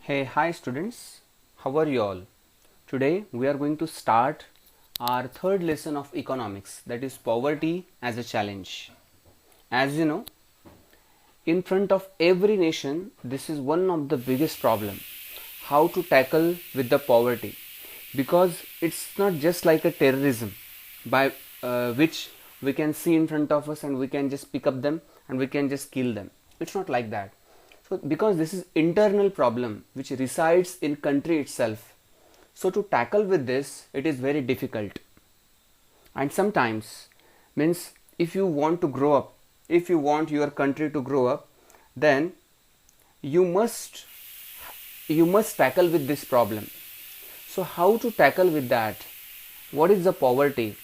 Hey, hi students, how are you all? Today we are going to start our third lesson of economics, that is poverty as a challenge. As you know, in front of every nation, this is one of the biggest problem, how to tackle with the poverty, because it's not just like a terrorism by which we can see in front of us and we can just pick up them and we can just kill them. It's not like that. So because this is internal problem which resides in country itself, so to tackle with this it is very difficult. And sometimes means if you want to grow up, if you want your country to grow up, then you must tackle with this problem. So how to tackle with that? What is the poverty?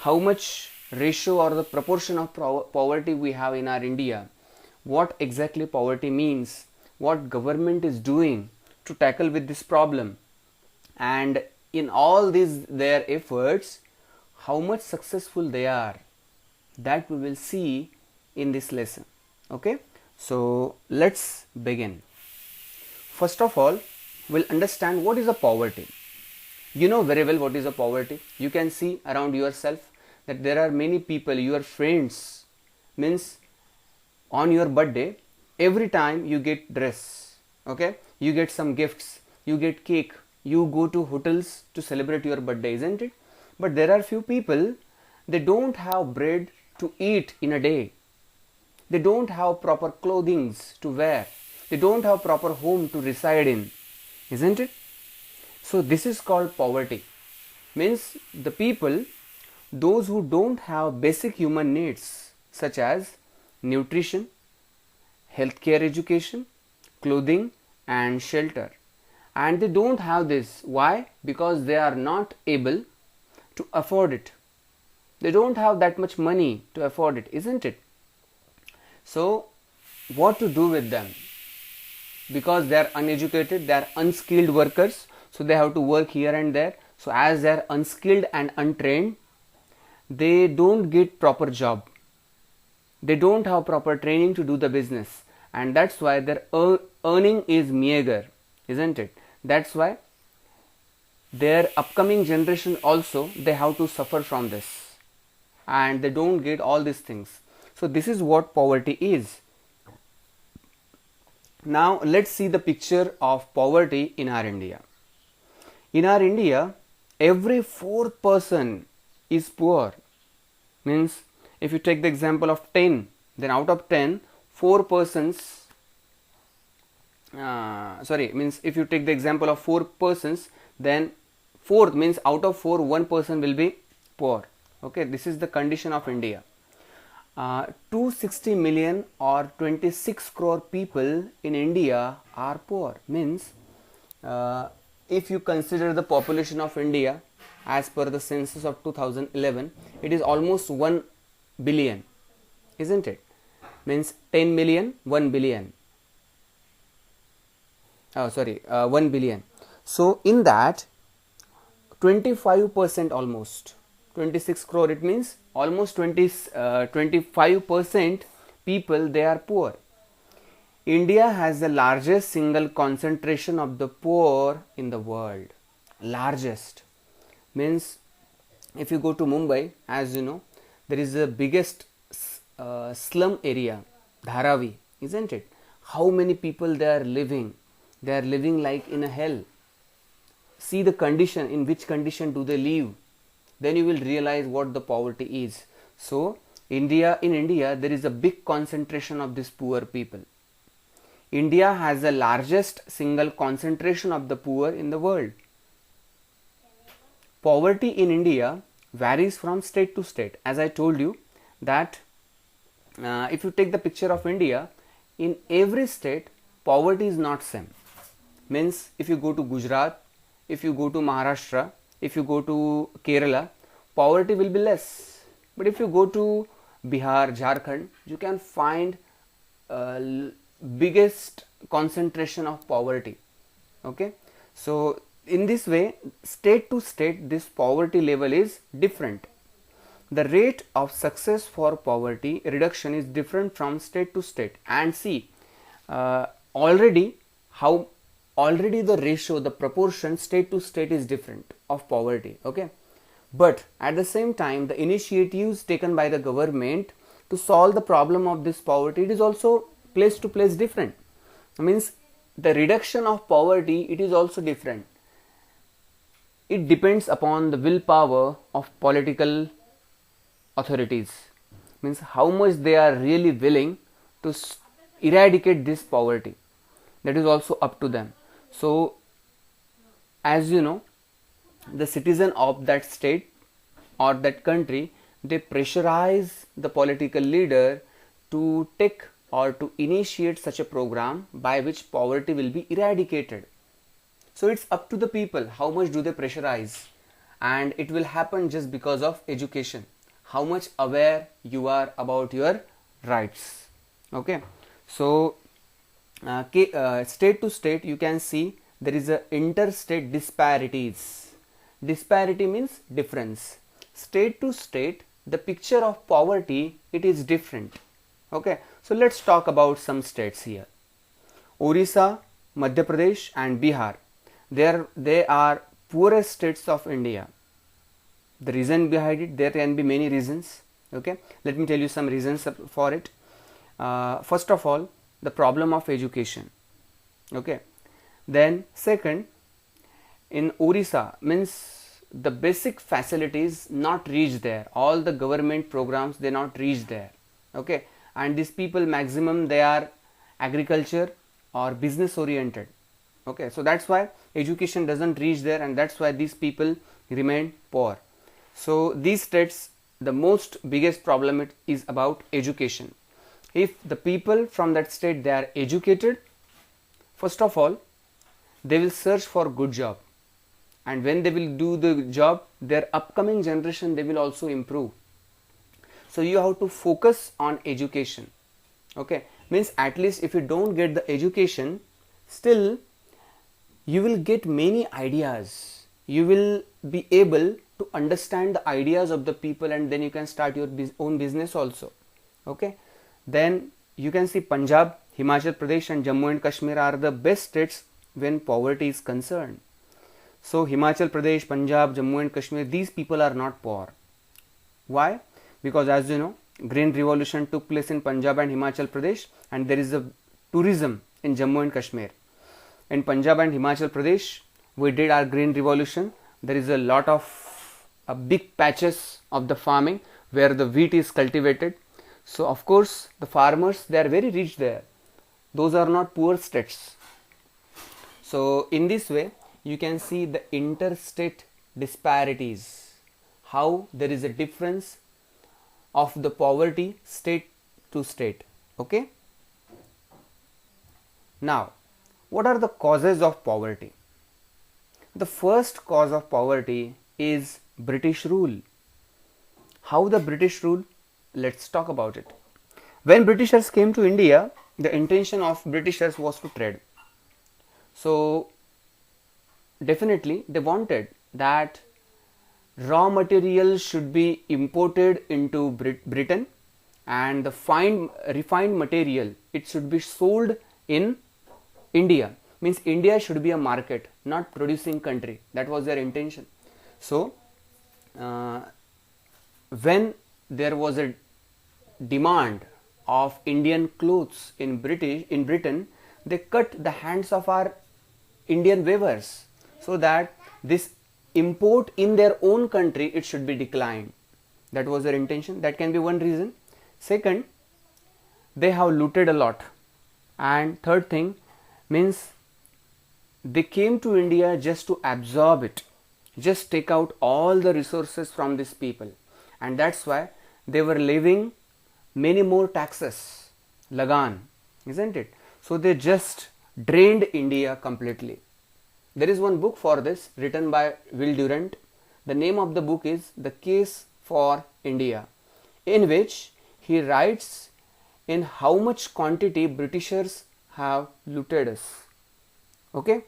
How much ratio or the proportion of poverty we have in our India? What exactly poverty means? What government is doing to tackle with this problem? And in all these their efforts, how much successful they are, that we will see in this lesson. Okay, so let's begin. First of all, we'll understand what is a poverty. You know very well what is a poverty. You can see around yourself that there are many people, your friends, means on your birthday, every time you get dress, okay, you get some gifts, you get cake, you go to hotels to celebrate your birthday, isn't it? But there are few people, they don't have bread to eat in a day, they don't have proper clothing to wear, they don't have proper home to reside in, isn't it? So this is called poverty. Means the people, those who don't have basic human needs such as nutrition, healthcare, education, clothing and shelter, and they don't have this. Why? Because they are not able to afford it. They don't have that much money to afford it, isn't it? So what to do with them? Because they are uneducated, they are unskilled workers, so they have to work here and there. So as they are unskilled and untrained, they don't get proper job, they don't have proper training to do the business, and that's why their earning is meager, isn't it? That's why their upcoming generation also, they have to suffer from this, and they don't get all these things. So this is what poverty is. Now let's see the picture of poverty in our India. In our India, every fourth person is poor. Means if you take the example of 10, then out of 10, 4 persons, means if you take the example of 4 persons, then fourth means out of 4, 1 person will be poor. Okay, this is the condition of India. 260 million or 26 crore people in India are poor. Means if you consider the population of India as per the census of 2011, it is almost 1 billion, isn't it? Means 10 million, 1 billion. 1 billion. So in that, 25% almost, 26 crore, it means almost 25% people, they are poor. India has the largest single concentration of the poor in the world. Largest. Means if you go to Mumbai, as you know, there is the biggest slum area, Dharavi, isn't it? How many people they are living? They are living like in a hell. See the condition, in which condition do they live? Then you will realize what the poverty is. So in India there is a big concentration of these poor people. India has the largest single concentration of the poor in the world. Poverty in India varies from state to state. As I told you that if you take the picture of India, in every state poverty is not same. Means if you go to Gujarat, if you go to Maharashtra, if you go to Kerala, poverty will be less. But if you go to Bihar, Jharkhand, you can find biggest concentration of poverty. Okay, so in this way, state to state, this poverty level is different. The rate of success for poverty reduction is different from state to state. And see already how already the ratio, the proportion state to state is different of poverty. Okay, but at the same time, the initiatives taken by the government to solve the problem of this poverty, it is also place to place different. Means the reduction of poverty, it is also different. It depends upon the willpower of political authorities. Means how much they are really willing to eradicate this poverty. That is also up to them. So as you know, the citizen of that state or that country, they pressurize the political leader to take or to initiate such a program by which poverty will be eradicated. So it's up to the people how much do they pressurize, and it will happen just because of education, how much aware you are about your rights. Okay, so state to state you can see there is a interstate disparities. Disparity means difference. State to state the picture of poverty, it is different. Okay, so let's talk about some states here. Orissa, Madhya Pradesh and Bihar, they are poorest states of India. The reason behind it, there can be many reasons. Okay, let me tell you some reasons for it. First of all, the problem of education. Okay, then second, in Orissa, means the basic facilities not reach there, all the government programs they not reach there. Okay, and these people maximum they are agriculture or business oriented. Okay, so that's why education doesn't reach there, and that's why these people remain poor. So these states, the most biggest problem is about education. If the people from that state they are educated, first of all they will search for good job, and when they will do the job, their upcoming generation they will also improve. So you have to focus on education. Okay, means at least if you don't get the education, still you will get many ideas, you will be able to understand the ideas of the people, and then you can start your own business also. Okay, then you can see Punjab, Himachal Pradesh and Jammu and Kashmir are the best states when poverty is concerned. So Himachal Pradesh, Punjab, Jammu and Kashmir, these people are not poor. Why? Because as you know, Green Revolution took place in Punjab and Himachal Pradesh, and there is a tourism in Jammu and Kashmir. In Punjab and Himachal Pradesh, we did our Green Revolution. There is a lot of big patches of the farming where the wheat is cultivated. So of course the farmers, they are very rich there. Those are not poor states. So in this way you can see the interstate disparities, how there is a difference of the poverty state to state. Okay, now what are the causes of poverty? The first cause of poverty is British rule. How the British rule? Let's talk about it. When Britishers came to India, the intention of Britishers was to trade. So definitely they wanted that raw material should be imported into Britain, and the refined material, it should be sold in India. Means India should be a market, not producing country. That was their intention. So when there was a demand of Indian clothes in Britain, they cut the hands of our Indian weavers so that this import in their own country, it should be declined. That was their intention. That can be one reason. Second, they have looted a lot. And third thing means they came to India just to absorb it, just take out all the resources from these people, and that's why they were levying many more taxes, lagan, isn't it? So they just drained India completely. There is one book for this written by Will Durant. The name of the book is The Case for India, in which he writes in how much quantity Britishers have looted us. Okay,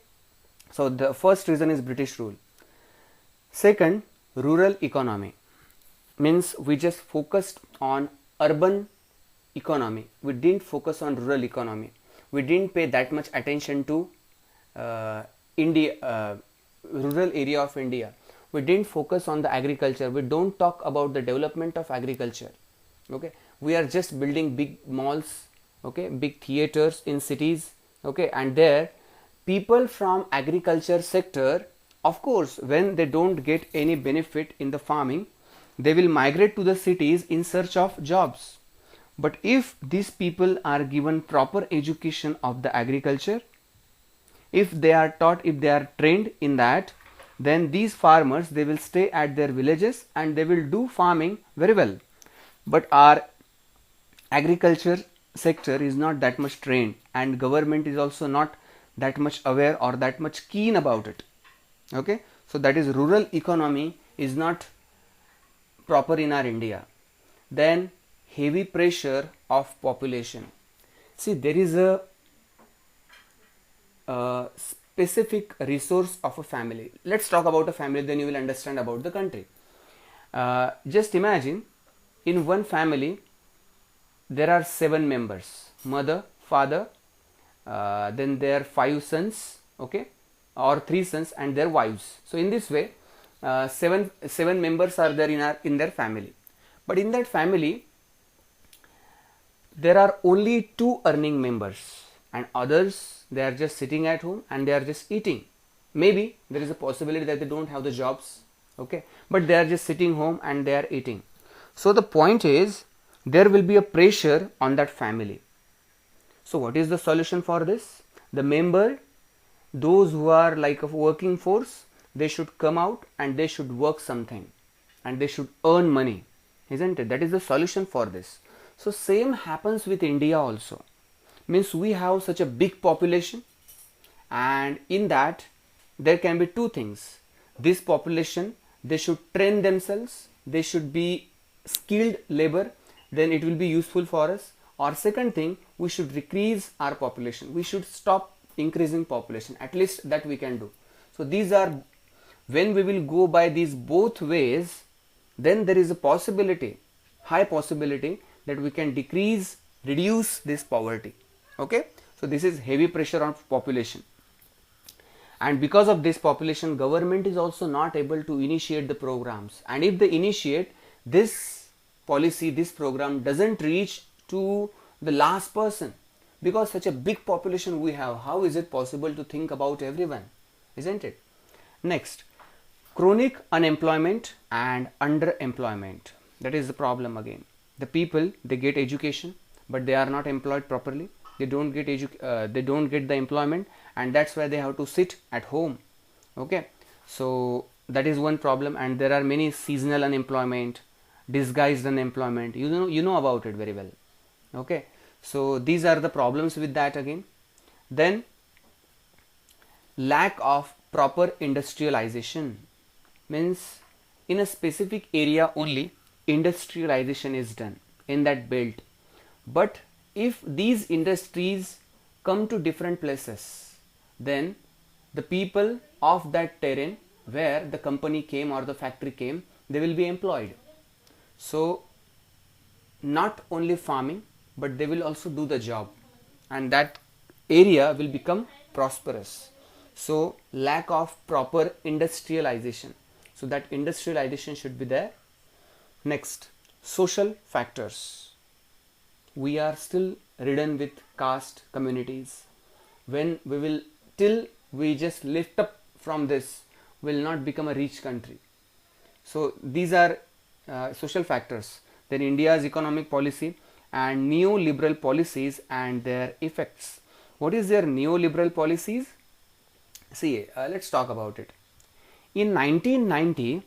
so the first reason is British rule. Second, rural economy. Means we just focused on urban economy. We didn't focus on rural economy. We didn't pay that much attention to India, rural area of India, we didn't focus on the agriculture. We don't talk about the development of agriculture. Okay, we are just building big malls, okay, big theaters in cities, okay, and there people from agriculture sector, of course, when they don't get any benefit in the farming, they will migrate to the cities in search of jobs. But if these people are given proper education of the agriculture, if they are taught, if they are trained in that, then these farmers, they will stay at their villages and they will do farming very well. But our agriculture sector is not that much trained, and government is also not that much aware or that much keen about it. Okay, so that is, rural economy is not proper in our India. Then heavy pressure of population. See, there is a specific resource of a family. Let's talk about a family, then you will understand about the country. Just imagine, in one family there are 7 members: mother, father, then there are 5 sons, okay, or 3 sons and their wives. So in this way, seven members are there in their family. But in that family there are only 2 earning members, and others, they are just sitting at home and they are just eating. Maybe there is a possibility that they don't have the jobs, okay, but they are just sitting home and they are eating. So the point is, there will be a pressure on that family. So what is the solution for this? The member, those who are like a working force, they should come out and they should work something and they should earn money, isn't it? That is the solution for this. So same happens with India also. Means we have such a big population, and in that there can be 2 things. This population, they should train themselves, they should be skilled labor, then it will be useful for us. Or second thing, we should decrease our population, we should stop increasing population, at least that we can do. So these are, when we will go by these both ways, then there is a possibility, high possibility, that we can reduce this poverty. Okay, so this is heavy pressure on population, and because of this population, government is also not able to initiate the programs, and if they initiate this policy, this program doesn't reach to the last person, because such a big population we have, how is it possible to think about everyone, isn't it? Next, chronic unemployment and underemployment. That is the problem again. The people, they get education but they are not employed properly, they don't get the employment, and that's why they have to sit at home. Okay, so that is one problem. And there are many seasonal unemployment, disguised unemployment, you know about it very well. Okay, so these are the problems with that again. Then lack of proper industrialization, means in a specific area only industrialization is done in that belt, but if these industries come to different places, then the people of that terrain where the company came or the factory came, they will be employed. So not only farming, but they will also do the job, and that area will become prosperous. So lack of proper industrialization, so that industrialization should be there. Next, social factors. We are still ridden with caste communities. When we will, till we just lift up from this, will not become a rich country. So these are social factors. Then India's economic policy and neoliberal policies and their effects. What is their neoliberal policies? See, let's talk about it. In 1990,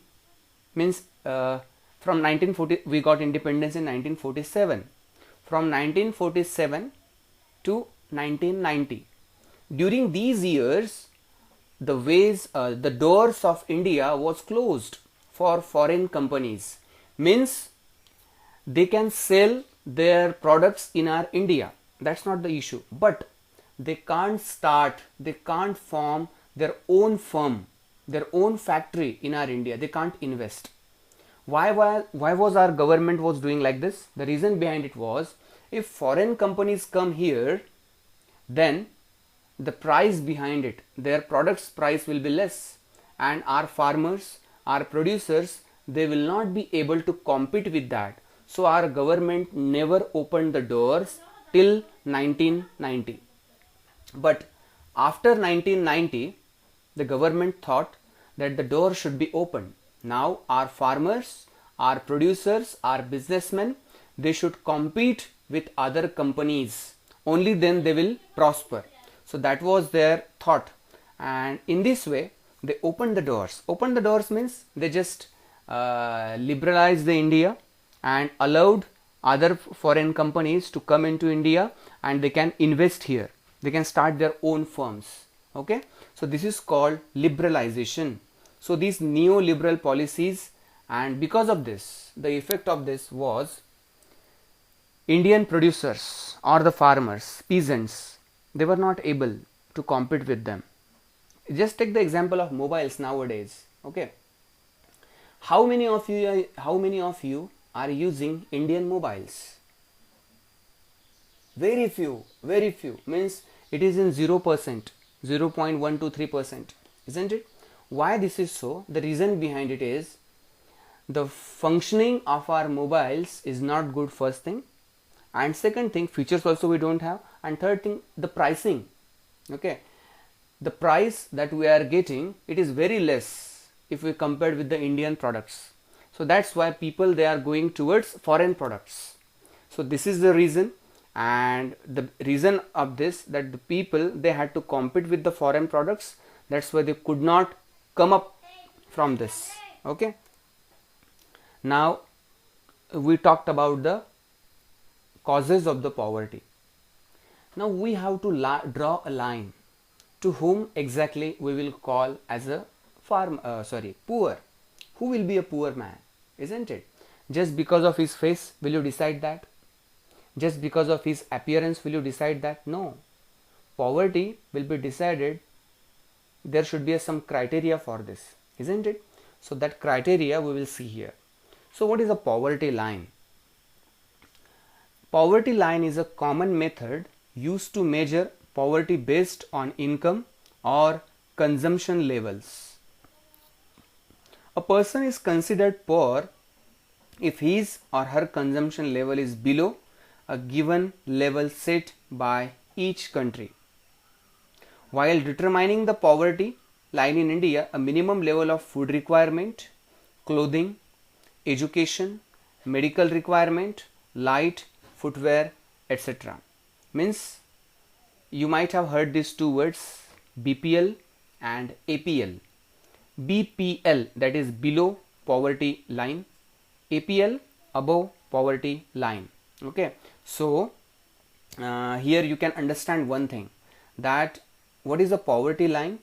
means from 1940, we got independence in 1947. From 1947 to 1990, during these years, the doors of India was closed for foreign companies. Means they can sell their products in our India, that's not the issue, but they can't form their own firm, their own factory in our India. They can't invest. Why was our government was doing like this? The reason behind it was, if foreign companies come here, then the price behind it, their products price will be less, and our farmers, our producers, they will not be able to compete with that. So our government never opened the doors till 1990. But after 1990, the government thought that the door should be opened. Now our farmers, our producers, our businessmen, they should compete with other companies. Only then they will prosper. So that was their thought, and in this way they opened the doors. Opened the doors means they just liberalized the India and allowed other foreign companies to come into India, and they can invest here. They can start their own firms. Okay, so this is called liberalization. So these neoliberal policies, and because of this, the effect of this was Indian producers or the farmers, peasants, they were not able to compete with them. Just take the example of mobiles nowadays. Okay, how many of you are using Indian mobiles? Very few, very few. Means it is in 0%, 0.123%, isn't it? Why this is so? The reason behind it is the functioning of our mobiles is not good, first thing, and second thing, features also we don't have, and third thing, the pricing. Okay, the price that we are getting, it is very less if we compare with the Indian products. So that's why people, they are going towards foreign products. So this is the reason, and the reason of this, that the people, they had to compete with the foreign products. That's why they could not come up from this. Okay, now we talked about the causes of the poverty. Now we have to draw a line to whom exactly we will call as a poor. Who will be a poor man, isn't it? Just because of his face will you decide that? Just because of his appearance will you decide that? No. Poverty will be decided, there should be some criteria for this, isn't it? So that criteria we will see here. So what is a poverty line? Poverty line is a common method used to measure poverty based on income or consumption levels. A person is considered poor if his or her consumption level is below a given level set by each country. While determining the poverty line in India, a minimum level of food requirement, clothing, education, medical requirement, light, footwear, etc. means you might have heard these two words, BPL and APL. BPL, that is below poverty line, APL, above poverty line. Okay, so here you can understand one thing, that what is a poverty line?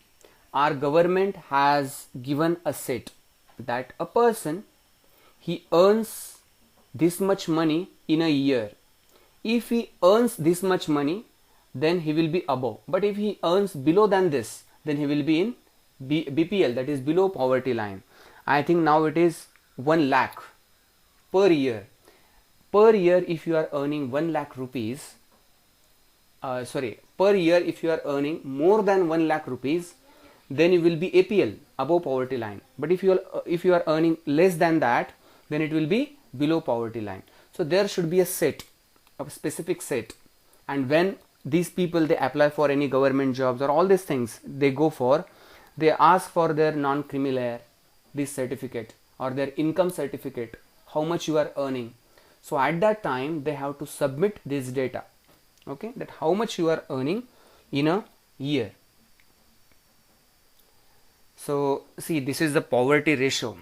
Our government has given a set that a person, he earns this much money in a year. If he earns this much money, then he will be above. But if he earns below than this, then he will be in BPL, that is below poverty line. I think now it is 1 lakh per year. Per year, if you are earning 1 lakh rupees, per year if you are earning more than 1 lakh rupees, then you will be APL, above poverty line. But if you are earning less than that, then it will be below poverty line. So there should be a set, a specific set, and when these people, they apply for any government jobs or all these things, they ask for their non-creamy this certificate or their income certificate, how much you are earning. So at that time they have to submit this data, okay, that how much you are earning in a year. So see, this is the poverty ratio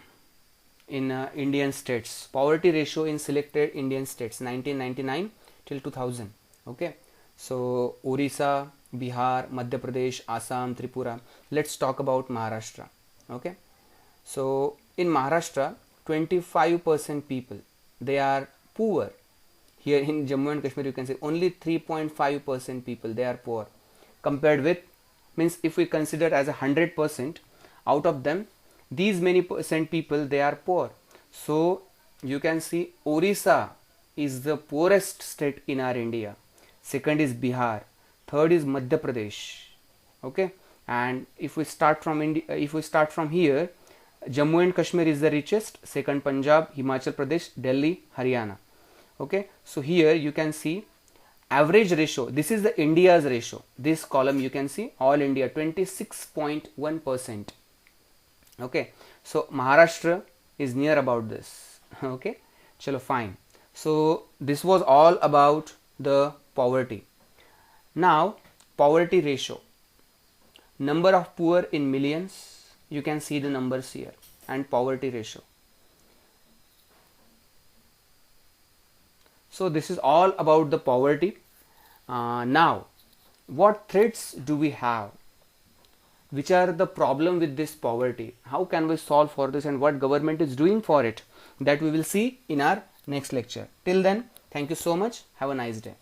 in Indian states, poverty ratio in selected Indian states 1999 till 2000. Okay, so Orissa, Bihar, Madhya Pradesh, Assam, Tripura. Let's talk about Maharashtra. Okay, so in Maharashtra 25% people, they are poor. Here in Jammu and Kashmir you can say only 3.5% people, they are poor, compared with, means if we consider as 100%, out of them these many percent people, they are poor. So you can see Orissa is the poorest state in our India. Second is Bihar, third is Madhya Pradesh, Okay, and if we start from here, Jammu and Kashmir is the richest, second Punjab, Himachal Pradesh, Delhi, Haryana. Okay, so here you can see average ratio. This is the India's ratio. This column you can see all India 26.1%. Okay, so Maharashtra is near about this. Okay, chalo fine. So this was all about the poverty. Now poverty ratio, number of poor in millions, you can see the numbers here, and poverty ratio. So this is all about the poverty. Now what threats do we have? Which are the problem with this poverty? How can we solve for this, and what government is doing for it? That we will see in our next lecture. Till then, thank you so much. Have a nice day.